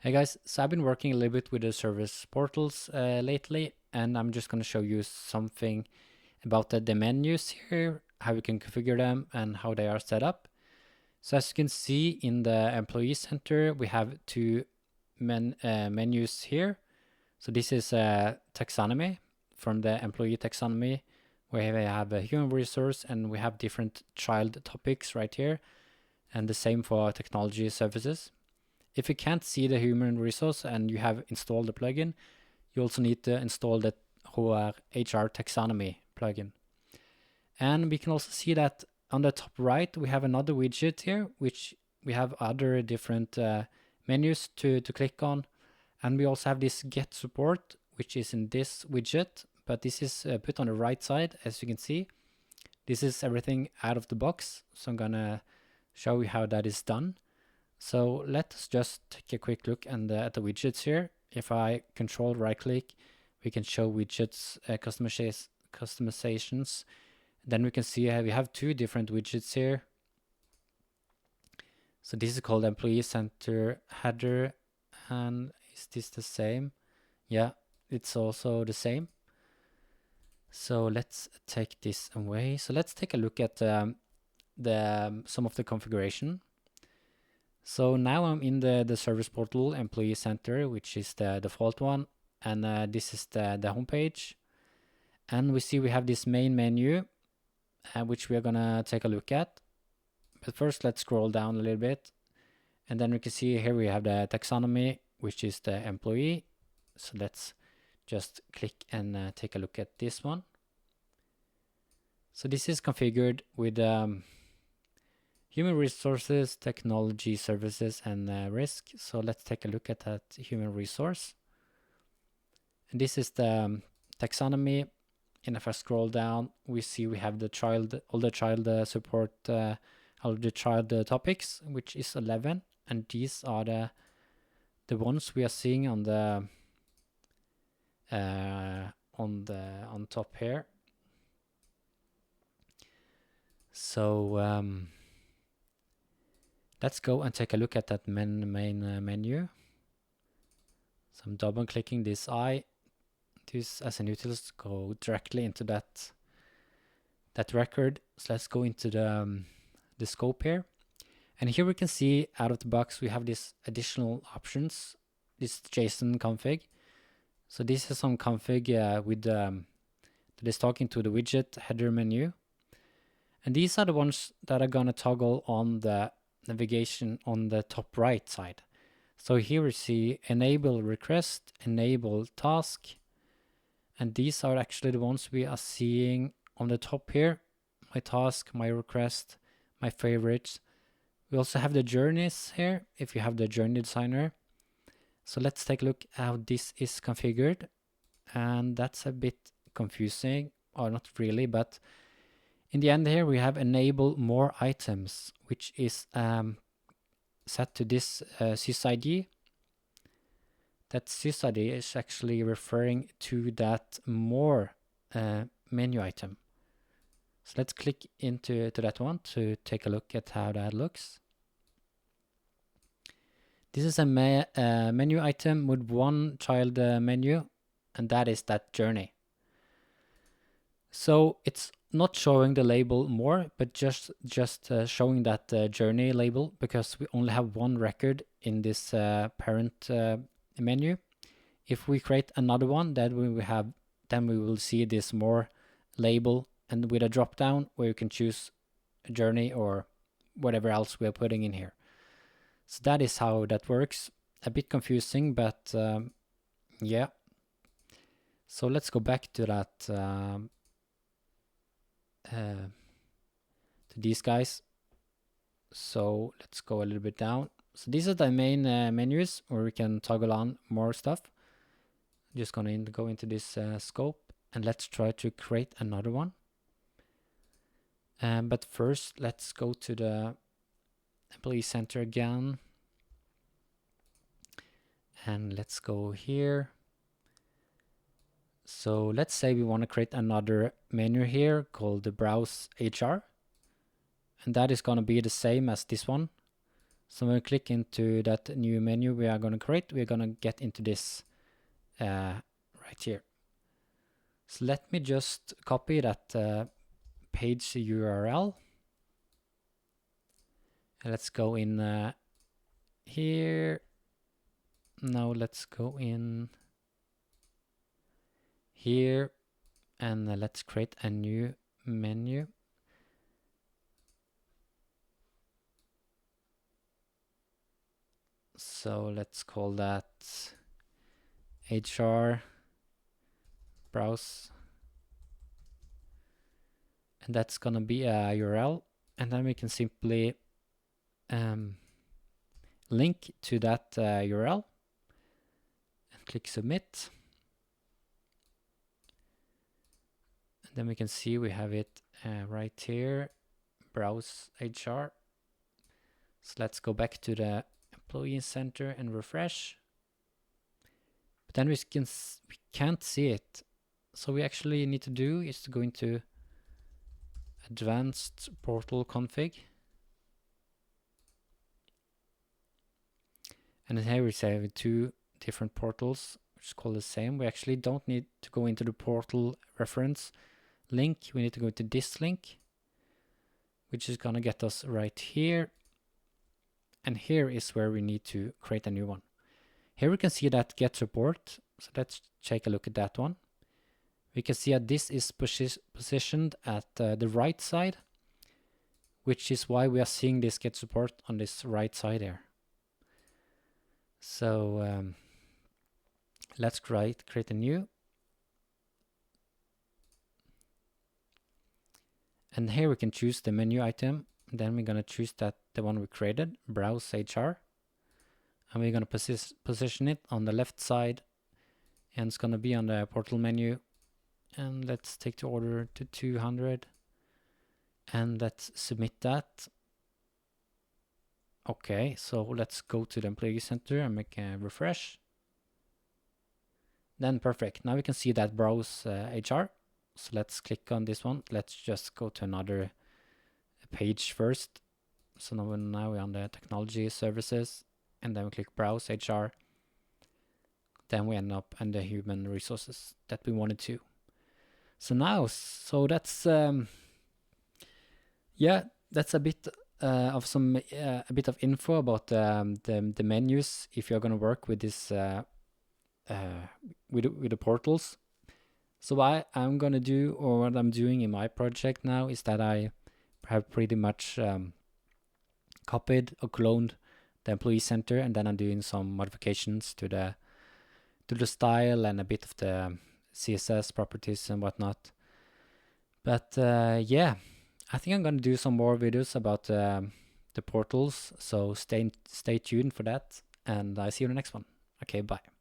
Hey guys, so I've been working a little bit with the service portals lately, and I'm just going to show you something about the menus here, how you can configure them and how they are set up. So as you can see in the employee center, we have two menus here. So this is taxonomy from the employee taxonomy, where we have a human resource and we have different child topics right here, and the same for technology services. If you can't see the human resource and you have installed the plugin, you also need to install the HR taxonomy plugin. And we can also see that on the top right, we have another widget here, which we have other different menus to click on. And we also have this get support, which is in this widget, but this is put on the right side, as you can see. This is everything out of the box. So I'm gonna show you how that is done. So let's just take a quick look at the widgets here. If I control right click, we can show widgets customizations. Then we can see we have two different widgets here. So this is called employee center header. And is this the same? Yeah, it's also the same. So let's take this away. So let's take a look at some of the configuration. So now I'm in the service portal employee center, which is the default one. And this is the homepage. And we see we have this main menu, which we are gonna take a look at. But first, let's scroll down a little bit. And then we can see here we have the taxonomy, which is the employee. So let's just click and take a look at this one. So this is configured with human resources, technology services, and risk. So let's take a look at that human resource. And this is the taxonomy. And if I scroll down, we see we have the child, all the child support, all the child topics, which is 11. And these are the ones we are seeing on the on top here. So let's go and take a look at that main menu. So I'm double clicking this eye. This as an utilist go directly into that record. So let's go into the scope here. And here we can see out of the box we have these additional options, this JSON config. So this is some config with that is talking to the widget header menu. And these are the ones that are gonna toggle on the navigation on the top right side. So here we see enable request, enable task, and these are actually the ones we are seeing on the top here. My task, my request, my favorites. We also have the journeys here, if you have the journey designer. So let's take a look how this is configured. And that's a bit confusing, or not really, but in the end here we have enable more items, which is set to this sysid. That sysid is actually referring to that more menu item. So let's click into that one to take a look at how that looks. This is a menu item with one child menu, and that is that journey. So it's not showing the label more, but just showing that journey label, because we only have one record in this parent menu. If we create another one, then we will see this more label, and with a drop down where you can choose a journey or whatever else we are putting in here. So that is how that works. A bit confusing, but yeah. So let's go back to that to these guys. So let's go a little bit down. So these are the main menus where we can toggle on more stuff. I'm just gonna go into this scope, and let's try to create another one. But first, let's go to the employee center again. And let's go here. So let's say we want to create another menu here called the Browse HR. And that is going to be the same as this one. So when we click into that new menu we are going to create, we're going to get into this right here. So let me just copy that page URL. And let's go in here. Now let's go in here and let's create a new menu. So let's call that HR browse, and that's gonna be a URL, and then we can simply link to that URL and click submit. And then we can see we have it right here, browse HR. So let's go back to the Employee Center and refresh. But then we can't see it. So we actually need to do is to go into advanced portal config. And here we have two different portals which is called the same. We actually don't need to go into the portal reference link. We need to go to this link, which is gonna get us right here. And here is where we need to create a new one. Here we can see that get support. So let's take a look at that one. We can see that this is positioned at the right side, which is why we are seeing this get support on this right side here. So let's create a new. And here we can choose the menu item. Then we're gonna choose the one we created, browse HR. And we're gonna position it on the left side, and it's gonna be on the portal menu. And let's take the order to 200 and let's submit that. Okay, so let's go to the Employee Center and make a refresh. Then perfect. Now we can see that browse HR. So let's click on this one. Let's just go to another page first. So now we're on the technology services, and then we click browse HR. Then we end up in the human resources that we wanted to. So now, that's yeah, that's a bit of a bit of info about the menus if you're gonna work with this with the portals. So what I'm gonna do, or what I'm doing in my project now, is that I have pretty much copied or cloned the Employee Center, and then I'm doing some modifications to the style and a bit of the CSS properties and whatnot. But yeah, I think I'm gonna do some more videos about the portals, so stay tuned for that, and I see you in the next one. Okay, bye.